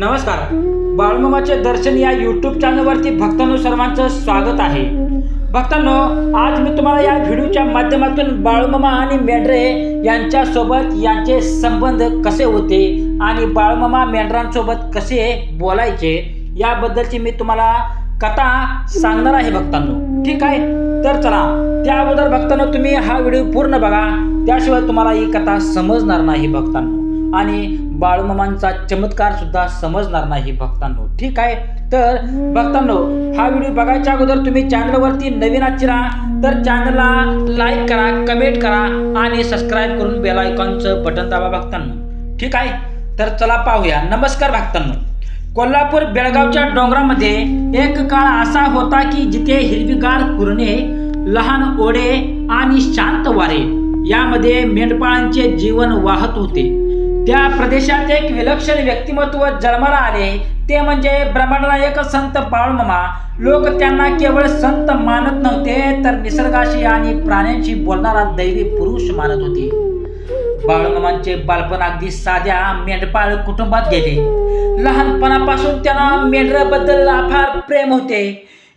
नमस्कार. बाळूमामाचे दर्शन या यूट्यूब चॅनलवरती भक्तांनो सर्वांचं स्वागत आहे. भक्तांनो, आज मी तुम्हाला या व्हिडिओच्या माध्यमातून बाळूमामा आणि मेंढरे यांच्यासोबत यांचे संबंध कसे होते आणि बाळूमामा मेंढरांसोबत कसे बोलायचे याबद्दलची मी तुम्हाला कथा सांगणार आहे भक्तांनो. ठीक आहे, तर चला त्या अगोदर भक्तांनो तुम्ही हा व्हिडिओ पूर्ण बघा, त्याशिवाय तुम्हाला ही कथा समजणार नाही भक्तांनो आणि बाळूमामांचा चमत्कार सुद्धा समजणार नाही भक्तांनो. ठीक आहे, तर भक्तांनो हा व्हिडिओ बघायच्या अगोदर तुम्ही चॅनलवरती नवीन आहात तर चॅनलला लाईक करा, कमेंट करा आणि सबस्क्राईब करून बेल आयकॉनचं बटन दाबा भक्तांनो. ठीक आहे, तर चला पाहूया. नमस्कार भक्तांनो. कोल्हापूर बेळगावच्या डोंगरामध्ये एक काळ असा होता की जिथे हिरवीगार कुरणे, लहान ओढे आणि शांत वारे यामध्ये मेंढपाळांचे जीवन वाहत होते. त्या प्रदेशात एक विलक्षण व्यक्तिमत्व जन्माला आले, ते म्हणजे ब्रह्मनायक संत बाळूमामा. लोक त्यांना केवळ संत मानत नव्हते तर निसर्गाशी आणि प्राण्यांशी बोलणारा दैवी पुरुष मानत होते. बाळूमामांचे बालपण अगदी साध्या मेंढपाळ कुटुंबात गेले. लहानपणापासून त्यांना मेंढराबद्दल अफाट प्रेम होते.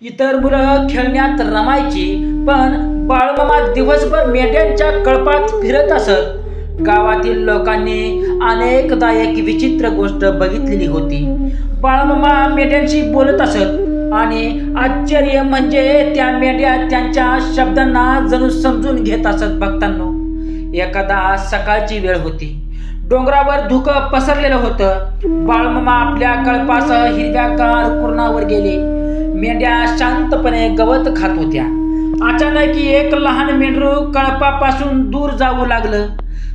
इतर मुलं खेळण्यात रमायची, पण बाळूमामा दिवसभर मेंढ्यांच्या कळपात फिरत असत. गावातील लोकांनी अनेकदा एक विचित्र गोष्ट बघितलेली होती. बाळूमामा मेंढ्यांशी बोलत असत आणि आश्चर्य म्हणजे त्या मेंढ्या त्यांच्या शब्दांना जणू समजून घेत असत भक्तांनो. एखादा सकाळची वेळ होती. डोंगरावर धुकं पसरलेलं होतं. बाळूमामा आपल्या कळपासह हिरव्यागार कुरणावर गेले. मेंढ्या शांतपणे गवत खात होत्या. अचानक एक लहान मेंढरू कळपापासून दूर जाऊ लागलं.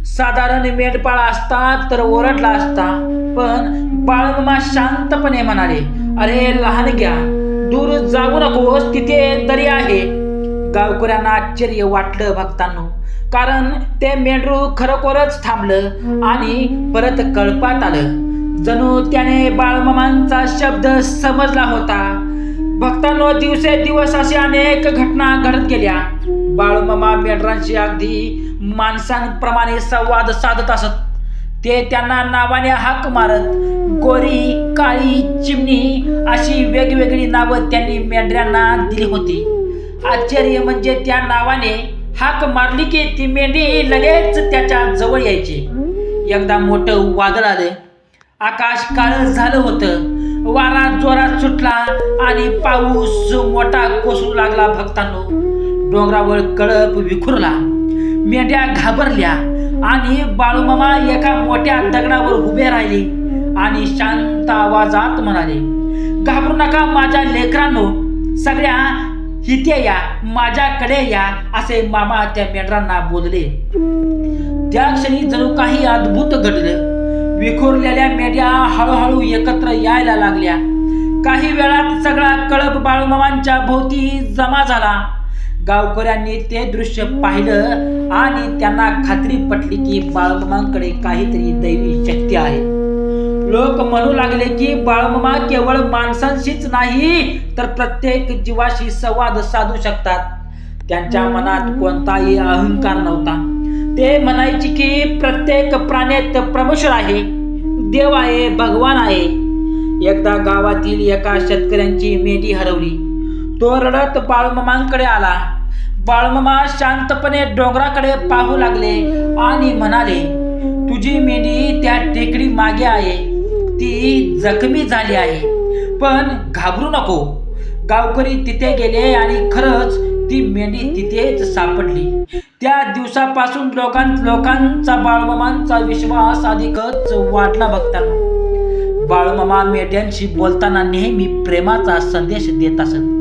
साधारण मेंढपाळ असता तर ओरडला असता, पण बाळूमामा शांतपणे म्हणाले, अरे लहान घ्या, दूर जाऊ नकोस, तिथे दरी आहे. गावकऱ्यांना आश्चर्य वाटलं भक्तांनो, कारण ते मेंढरू खरोखरच थांबलं आणि परत कळपात आलं. जणू त्याने बाळूमामांचा शब्द समजला होता. भक्तांनो, दिवसेदिवस असे अनेक घटना घडत गेल्या. बाळूमामा मेंढरांशी अगदी माणसांप्रमाणे संवाद साधत असत. ते त्यांना नावाने हाक मारत. गोरी, काळी, चिमणी अशी वेगवेगळी नावं त्यांनी मेंढऱ्यांना दिली होती. आश्चर्य म्हणजे त्या नावाने हाक मारली की ती मेंढी लगेच त्याच्या जवळ यायची. एकदा मोठं वादळ आलं. आकाश काळं झालं होतं. वारा जोरात सुटला आणि पाऊस मोठा कोसळू लागला भक्तांनो. डोंगरावर कळप विखुरला. मेंढ्या घाबरल्या आणि बाळूमामा एका मोठ्या दगडावर उभे राहिले आणि शांत आवाजात म्हणाले, घाबरू नका माझ्या लेकरांनो, सगळ्या इथे या, माझ्याकडे या, असे मामा त्या मेंढरांना बोलले. त्या क्षणी जणू काही अद्भुत घडलं. विखुरलेल्या मेंढ्या हळूहळू एकत्र यायला लागल्या. काही वेळात सगळा कळप बाळूमामांच्या भोवती जमा झाला. गावकऱ्यांनी ते दृश्य पाहिलं आणि त्यांना खात्री पटली की बाळूमामांकडे काहीतरी दैवी शक्ती आहे. लोक म्हणू लागले की बाळूमामा केवळ माणसांशीच नाही तर प्रत्येक जीवाशी संवाद साधू शकतात. त्यांच्या मनात कोणताही अहंकार नव्हता. ते म्हणायचे की प्रत्येक प्राण्यात परमेश्वर आहे, देव आहे, भगवान आहे. एकदा गावातील एका शेतकऱ्यांची मेंढी हरवली. तो रडत बाळूमामांकडे आला. बाळूमामा शांतपणे डोंगराकडे पाहू लागले आणि म्हणाले, तुझी मेंढी त्या टेकडी मागे आहे. ती जखमी झाली आहे, पण घाबरू नको. गावकरी तिथे गेले आणि खरंच ती मेंढी तिथेच सापडली. त्या दिवसापासून लोकांचा बाळूमामांचा विश्वास अधिकच वाढला भक्तांनो. बाळूमामा मेंढ्यांशी बोलताना नेहमी प्रेमाचा संदेश देत असत.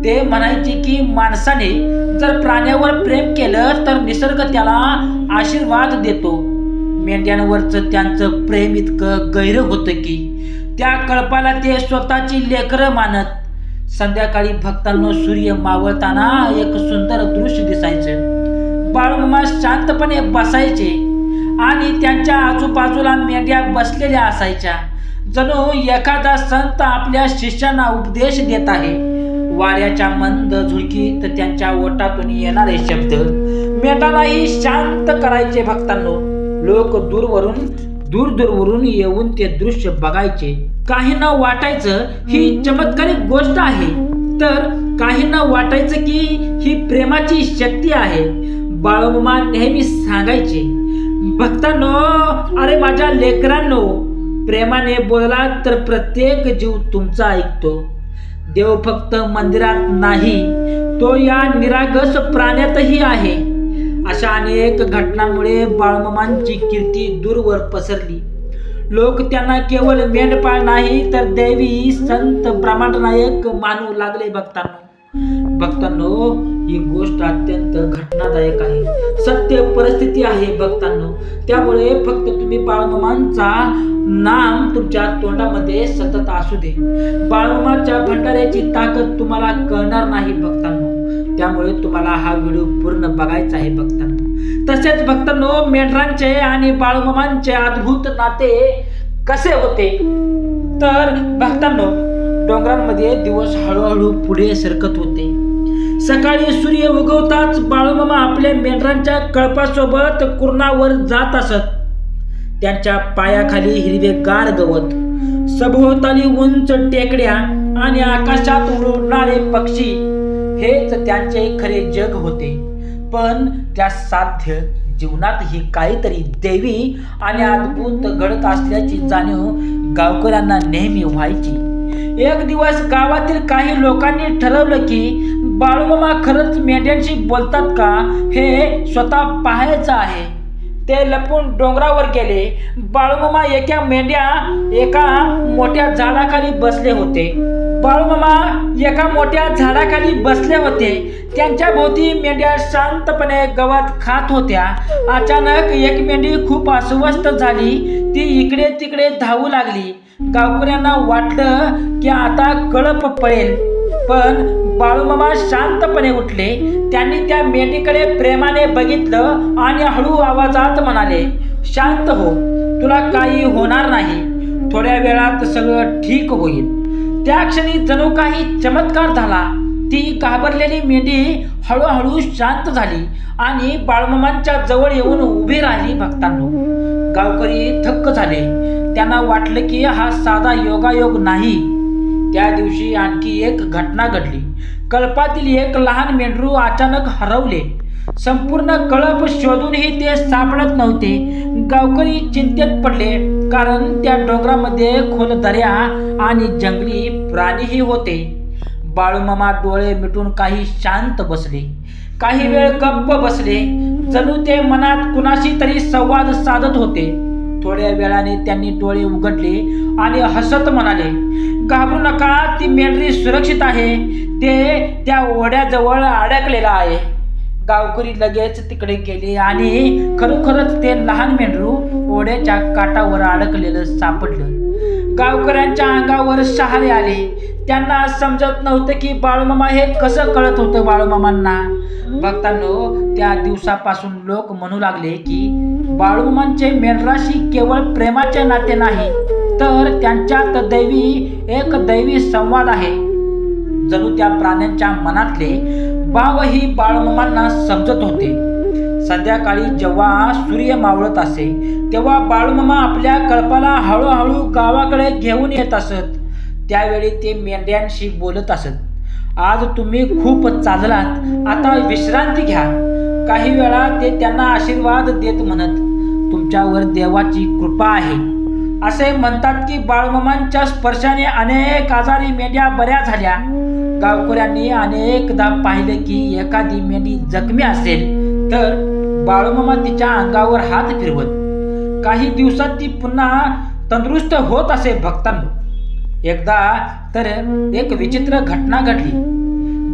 ते म्हणायचे की माणसाने जर प्राण्यावर प्रेम केलं तर निसर्ग त्याला आशीर्वाद देतो. मेंढ्यांवरचं त्यांचं प्रेम इतकं गैर होतं की त्या कळपाला ते स्वतःची लेकरं मानत. संध्याकाळी भक्तांनो सूर्य मावळताना एक सुंदर दृश्य दिसायचं. बाळूमामा शांतपणे बसायचे आणि त्यांच्या आजूबाजूला मेंढ्या बसलेल्या असायच्या. जणू एखादा संत आपल्या शिष्यांना उपदेश देत आहे. वाऱ्याच्या मंद झुळकीत त्यांच्या ओठातून येणारे शब्द मेंढ्यांनाही शांत करायचे भक्तांनो. लोक दूरवरून दूरवरून येऊन ते दृश्य बघायचे. काहींना वाटायचं ही चमत्कारिक गोष्ट आहे, तर काहींना वाटायचं की ही प्रेमाची शक्ती आहे. बाळूमामा नेहमी सांगायचे, भक्तांनो, अरे माझ्या लेकरांनो, प्रेमाने बोलला तर प्रत्येक जीव तुमचा ऐकतो. देव फक्त मंदिरात नाही, तो या निरागस प्राण्यातही आहे. अशा अनेक घटनांमुळे बाळूमामांची कीर्ती दूरवर पसरली. लोक त्यांना केवळ मेंढपाळ नाही तर दैवी संत प्रमाणनायक मानू लागले. भक्तांनो, ही गोष्ट अत्यंत घटनादायक आहे, सत्य परिस्थिती आहे भक्तांनो. त्यामुळे फक्त तुम्ही बाळूमामांचा नाम तुमच्या तोंडामध्ये सतत असू दे. बाळूमामाच्या भंडाऱ्याची ताकद तुम्हाला कळणार नाही भक्तांनो. त्यामुळे तुम्हाला हा व्हिडिओ पूर्ण बघायचा आहे भक्तांनो. तसेच भक्तांनो, मेंढरांचे आणि बाळूमामांचे अद्भुत नाते कसे होते तर भक्तांनो, डोंगरांमध्ये दिवस हळूहळू पुढे सरकत होते. सकाळी सूर्य उगवताच बाळूमामा आपल्या मेंढरांच्या कळपासोबत कुरणावर जात असत. त्यांच्या पायाखाली हिरवेगार गवत, सभोवताली उंच टेकड्या आणि आकाशात उडणारे पक्षी हेच त्यांचे खरे जग होते. पण त्या साध्य जीवनातही काहीतरी दैवी आणि अद्भुत घडत असल्याची जाणीव गावकऱ्यांना नेहमी व्हायची. एक दिवस गावातील काही लोकांनी ठरवलं की बाळूमामा खरंच मेंढ्यांशी बोलतात का हे स्वतः पाहायचं आहे. ते लपून डोंगरावर गेले. बाळूमामा एका मोठ्या झाडाखाली बसले होते. त्यांच्या भोवती मेंढ्या शांतपणे गवत खात होत्या. अचानक एक मेंढी खूप अस्वस्थ झाली. ती इकडे तिकडे धावू लागली. गावकऱ्यांना वाटलं की आता कळप पळेल, पण बाळूमामा शांतपणे उठले. त्यांनी त्या मेंढीकडे प्रेमाने बघितलं आणि हळू आवाजात म्हणाले, शांत हो, तुला काही होणार नाही, थोड्या वेळात सगळं ठीक होईल. त्या क्षणी जणू काही चमत्कार झाला. ती घाबरलेली मेंढी हळूहळू शांत झाली आणि बाळूमामांच्या जवळ येऊन उभी राहिली. भक्तांनो, गावकरी थक्क झाले. त्यांना वाटलं की हा साधा योगायोग नाही. त्या दिवशी आणखी एक घटना घडली. कळपातील एक लहान मेंढरू अचानक हरवले. संपूर्ण कळप शोधूनही ते सापडत नव्हते. गावकरी चिंतेत पडले, कारण त्या डोंगरामध्ये खोल दऱ्या आणि जंगली प्राणीही होते. बाळूमामा डोळे मिटून काही शांत बसले. काही वेळ गप्प बसले, जणू ते मनात कुणाशी तरी संवाद साधत होते. थोड्या वेळाने त्यांनी डोळे उघडले आणि हसत म्हणाले, घाबरू नका, ती मेंढरी सुरक्षित आहे. ते त्या ओढ्याजवळ अडकलेला आहे. गावकरी लगेच तिकडे गेले आणि खरोखरच ते लहान मेंढरू ओढ्याच्या काठावर अडकलेलं सापडलं. गावकऱ्यांच्या अंगावर शहारे आले. त्यांना समजत नव्हतं की बाळूमामा हे कसं कळत होतं बाळूमामांना. भक्तांनो, त्या दिवसापासून लोक म्हणू लागले की बाळूमामांचे मेंढराशी केवळ प्रेमाचे नाते नाही, तर त्यांच्यात एक दैवी संवाद आहे. जणू त्या प्राण्यांच्या मनातले भावही बाळूमामांना समजत होते. संध्याकाळी जेव्हा सूर्य मावळत असे, तेव्हा बाळूमामा आपल्या कळपाला हळूहळू गावाकडे घेऊन येत असत. त्यावेळी ते मेंढ्यांशी बोलत असत, आज तुम्ही खूप चाललात, आता विश्रांती घ्या. काही वेळा ते त्यांना आशीर्वाद देत म्हणत, तुमच्यावर देवाची कृपा आहे. असे म्हणतात की बाळूमामांच्या स्पर्शाने अनेक आजारी मेंढ्या बऱ्या झाल्या. गावकऱ्यांनी अनेकदा पाहिले की एखादी मेंढी जखमी असेल तर बाळूमामा तिच्या अंगावर हात फिरवत. काही दिवसात ती पुन्हा तंदुरुस्त होत असे. भक्तांनो, एकदा तर एक विचित्र घटना घडली.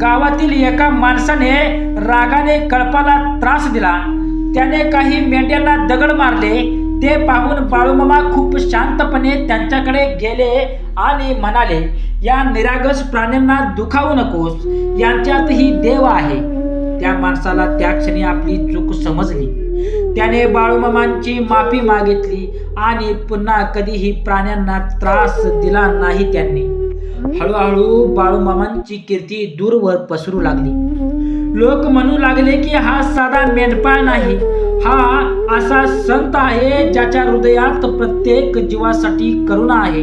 गावातील एका माणसाने रागाने कळपाला त्रास दिला. त्याने काही मेंढ्यांना दगड मारले. ते पाहून बाळूमामा खूप शांतपणे त्यांच्याकडे गेले आणि म्हणाले, या निरागस प्राण्यांना दुखावू नकोस, यांच्यातही देव आहे. त्या माणसाला त्या क्षणी आपली चूक समजली. त्याने बाळूमामांची माफी मागितली आणि पुन्हा कधीही प्राण्यांना त्रास दिला नाही. त्यांनी हळूहळू बाळूमामांची कीर्ती दूरवर पसरू लागली. लोक म्हणू लागले की हा साधा मेंढपाळ नाही, हा असा संत आहे ज्याच्या हृदयात प्रत्येक जीवासाठी करुणा आहे.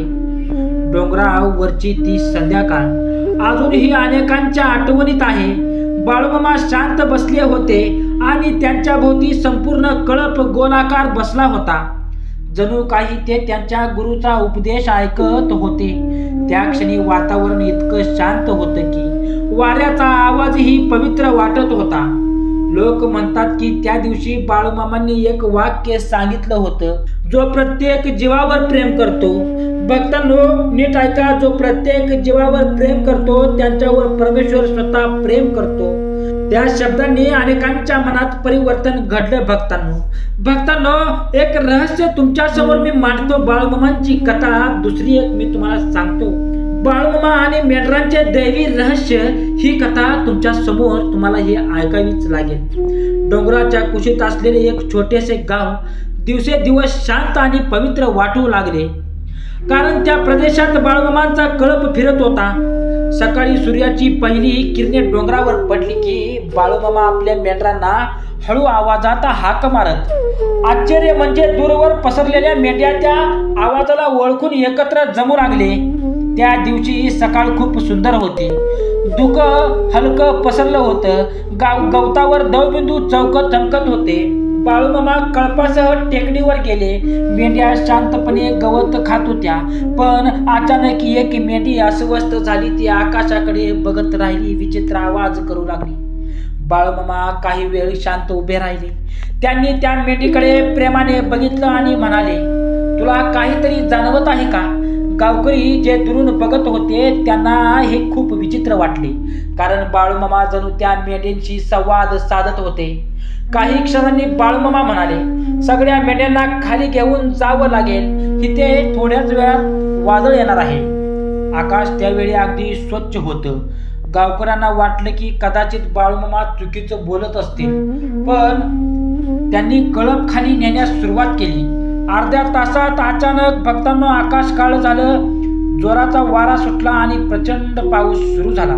डोंगरावरची ती संध्याकाळ अजूनही अनेकांच्या आठवणीत आहे. बाळूमामा शांत बसले होते आणि त्यांच्या भोवती संपूर्ण कळप गोलाकार बसला होता. जणू काही ते त्यांच्या गुरुचा उपदेश ऐकत होते. त्या क्षणी वातावरण इतकं शांत होतं की वाऱ्याचा आवाजही पवित्र वाटत होता. लोक म्हणतात की त्या दिवशी बाळूमामांनी एक वाक्य सांगितलं होतं, जो प्रत्येक जीवावर प्रेम करतो. भक्तांनो, नीट ऐका, जो प्रत्येक जीवावर प्रेम करतो त्यांच्यावर परमेश्वर स्वतः प्रेम करतो. त्या शब्दांनी अनेकांच्या मनात परिवर्तन घडलं. भक्तांनो, एक रहस्य तुमच्या समोर मी मांडतो. बाळूमामांची कथा दुसरी एक मी तुम्हाला सांगतो. बाळूमामा आणि मेंढरांचे दैवी रहस्य ही कथा तुमच्या समोर तुम्हाला हे ऐकावीच लागेल. डोंगराच्या कुशीत असलेले एक छोटेसे गाव दिवसेदिवस शांत आणि पवित्र वाटू लागले, कारण त्या प्रदेशात बाळूमामांचा कळप फिरत होता. सकाळी सूर्याची पहिली किरणे डोंगरावर पडली की बाळूमामा आपल्या मेंढरांना हळू आवाजात हाक मारत. आश्चर्य म्हणजे दूरवर पसरलेल्या मेंढ्या त्या आवाजाला ओळखून एकत्र जमू लागले. त्या दिवशी सकाळ खूप सुंदर होती. धुकं हलकं पसरलं होतं. गवतावर दवबिंदू चमकत होते. बाळूमामा कळपासह टेकडीवर गेले. मेंढ्या शांतपणे गवत खात होत्या, पण अचानक एक मेंढी अस्वस्थ झाली. ती आकाशाकडे बघत राहिली, विचित्र आवाज करू लागली. बाळूमामा काही वेळ शांत उभे राहिले. त्यांनी त्या मेंढीकडे प्रेमाने बघितलं आणि म्हणाले, तुला काहीतरी जाणवत आहे का? गावकरी जे दुरून बघत होते त्यांना हे खूप विचित्र वाटले, कारण बाळूमामा जणू त्या मेंढींशी संवाद साधत होते. काही क्षणांनी बाळूमामा म्हणाले, सगळ्या मेंढ्यांना खाली घेऊन जावं लागेल. इथे थोड्याच वेळात वादळ येणार आहे. आकाश त्यावेळी अगदी स्वच्छ होतं. गावकऱ्यांना वाटलं की कदाचित बाळूमामा चुकीचं बोलत असतील, पण त्यांनी कळप खाली नेण्यास सुरुवात केली. अर्ध्या तासात अचानक भक्तांनो आकाश काळं झालं. जोराचा वारा सुटला आणि प्रचंड पाऊस सुरू झाला.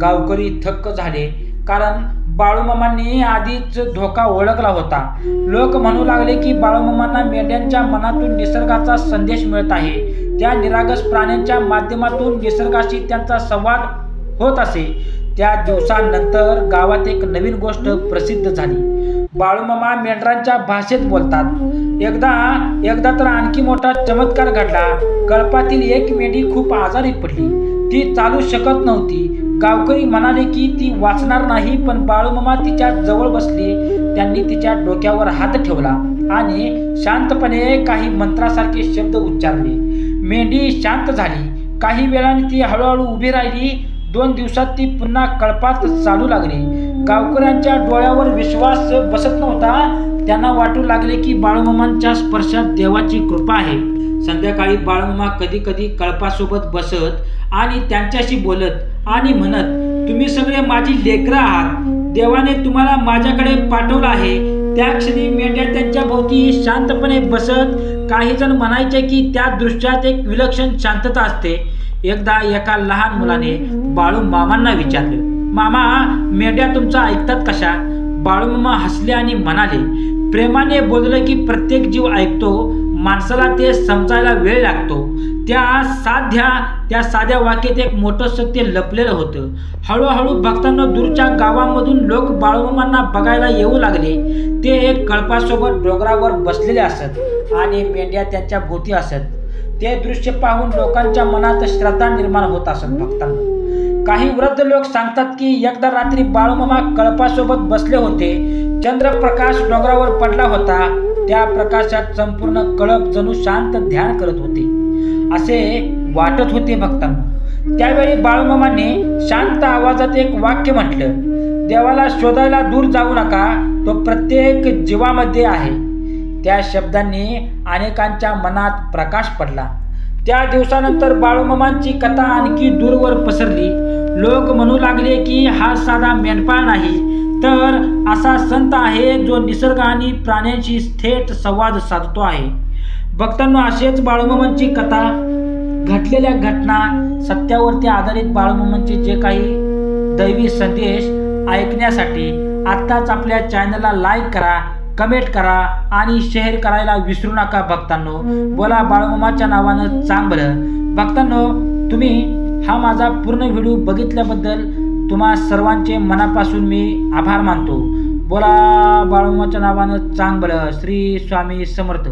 गावकरी थक्क झाले, कारण बाळूमामांनी आधीच धोका ओळखला होता. लोक म्हणू लागले की बाळूमामांना मेंढ्यांच्या मनातून निसर्गाचा संदेश मिळत आहे. त्या निरागस प्राण्यांच्या माध्यमातून निसर्गाशी त्यांचा संवाद होत असे. त्या दिवसानंतर गावात एक नवीन गोष्ट प्रसिद्ध झाली. बाळूमामा मेंढरांच्या भाषेत बोलतात. एकदा तर आणखी मोठा चमत्कार घडला. कळपातील एक मेंढी खूप आजारी पडली. ती चालू शकत नव्हती. गावकरी म्हणाले की ती वाचणार नाही, पण बाळूमामा तिच्या जवळ बसले. त्यांनी तिच्या डोक्यावर हात ठेवला आणि शांतपणे काही मंत्रासारखे शब्द उच्चारले. मेंढी शांत झाली. काही वेळाने ती हळूहळू उभी राहिली. 2 दिवसात ती पुन्हा कळपात चालू लागली. गावकऱ्यांच्या डोळ्यावर विश्वास बसत नव्हता. त्यांना वाटू लागले की बाळूमामांच्या स्पर्शात देवाची कृपा आहे. संध्याकाळी बाळूमामा कधी कधी कळपासोबत बसत आणि त्यांच्याशी बोलत आणि म्हणत, तुम्ही सगळे माझी लेकरं आहात. देवाने तुम्हाला माझ्याकडे पाठवलं आहे. त्या क्षणी मेंढ्या त्यांच्या भोवती शांतपणे बसत. काही जण म्हणायचे की त्या दृश्यात एक विलक्षण शांतता असते. एकदा एका लहान मुलाने बाळूमामांना विचारलं, मामा, मेंढ्या तुमचं ऐकतात कशा? बाळूमामा हसले आणि म्हणाले, प्रेमाने बोललं की प्रत्येक जीव ऐकतो. माणसाला ते समजायला वेळ लागतो. त्या साध्या वाक्यात एक मोठं सत्य लपलेलं होतं. हळूहळू भक्तांना दूरच्या गावांमधून लोक बाळूमामांना बघायला येऊ लागले. ते एक कळपासोबत डोंगरावर बसलेले असत आणि मेंढ्या त्यांच्या भोवती असत. ते दृश्य पाहून लोकांच्या मनात श्रद्धा निर्माण होत असत. भक्तांना काही वृद्ध लोक सांगतात की एकदा रात्री बाळूमामा कळपासोबत बसले होते. चंद्रप्रकाश डोंगरावर पडला होता. त्या प्रकाशात संपूर्ण कळप जणू शांत ध्यान करत होते असे वाटत होते. भक्तांना त्यावेळी बाळूमामाने शांत आवाजात एक वाक्य म्हटलं, देवाला शोधायला दूर जाऊ नका, तो प्रत्येक जीवामध्ये आहे. त्या शब्दांनी अनेकांच्या मनात प्रकाश पडला. त्या दिवसानंतर बाळूमामांची कथा आणखी दूरवर पसरली. लोक म्हणू लागले की हा साधा मेंढपाळ नाही, तर असा संत आहे जो निसर्ग आणि प्राण्यांशी थेट संवाद साधतो आहे. भक्तांनो, असेच बाळूमामांची कथा, घडलेल्या घटना, सत्यावरती आधारित बाळूमामांचे जे काही दैवी संदेश ऐकण्यासाठी आत्ताच आपल्या चॅनलला लाईक करा, कमेंट करा आणि शेअर करायला विसरू नका भक्तांनो. बोला बाळूमामाच्या नावानं चांगलं. भक्तांनो, तुम्ही हा माझा पूर्ण व्हिडिओ बघितल्याबद्दल तुम्हा सर्वांचे मनापासून मी आभार मानतो. बोला बाळूमामाच्या नावानं चांगलं. श्री स्वामी समर्थ.